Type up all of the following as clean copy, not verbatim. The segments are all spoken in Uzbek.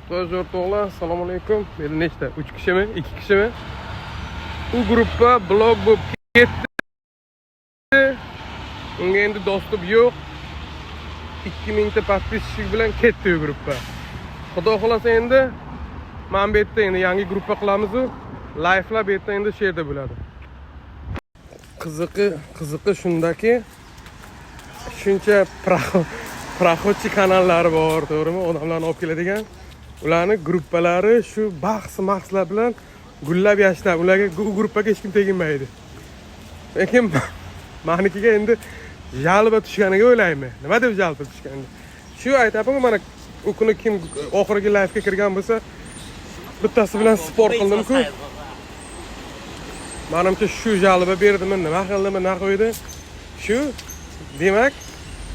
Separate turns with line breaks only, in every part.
Yurtdosh o'rtoqlar, assalomu alaykum. Meni nechta? 3 kishimi? 2 kishimi? Bu gruppa blok bo'lib ketdi. Unga endi dostуп yo'q. 2000 ta подписчик bilan ketdi bu gruppa. Xudo xolasa endi men bu yerda endi yangi gruppa qilamiz-ku. Live'lar bu yerda endi sherda bo'ladi. Qiziqi shundaki, shuncha proxodchi kanallari bor, to'g'rimi? Odamlarni olib keladigan. Ularning gruppalari shu bahs-mahslar bilan gullab yashnar. Ularga bu gruppaga hech kim teginmaydi. Lekin menikiga endi jalba tushganiga o'ylayman. Nima deb jalba tushgandi? Shu aytapman, mana u kuni kim oxirgi live'ga kirgan bo'lsa, bittasi bilan sport qildim-ku. Menimcha shu jalba berdimi, nima qildimi, nima qo'ydi? Shu demak,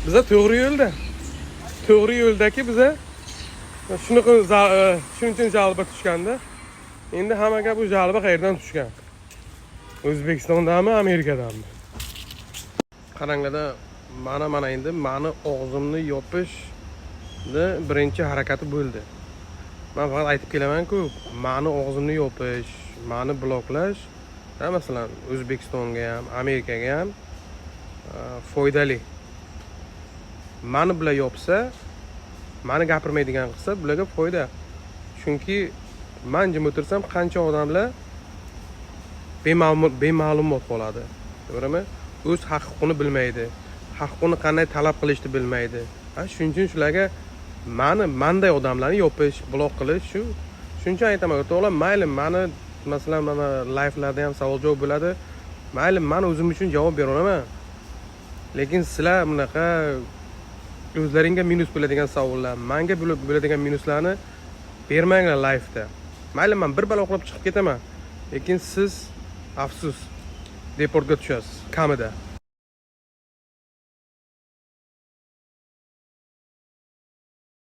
biza to'g'ri yo'lda. To'g'ri yo'ldaki biza shuning uchun jalba tushganda. Endi hamma gap bu jalba qayerdan tushgan? O'zbekistondanmi, Amerikadanmi? Qaranglar, mana endi meni og'zimni yopishni birinchi harakati bo'ldi. Men faqat aytib kelaman-ku, meni og'zimni yopish, meni bloklash, masalan, O'zbekistonga ham, Amerikaga ham foydali. Meni bilan yopsa, meni gapirmaydigan qilsa, bularga foyda. Chunki men jim o'tirsam, qancha odamlar bema'lumot qoladi. To'g'rimi? O'z huquqini bilmaydi. Huquqini qanday talab qilishni bilmaydi. Shuning uchun shularga menday odamlarni yopish, blok qilish shuning uchun aytaman, o'rtoqlar, mayli meni masalan mana live'larda ham savol-javob bo'ladi. Mayli men o'zim uchun javob bera olaman. Lekin sizlar bunaqa o'zlaringga minus bo'ladigan savollar, menga bo'ladigan minuslarni bermanglar live'da. Mayli men bir balo qilib chiqib ketaman. Lekin siz afsus deportga tushasiz kamida.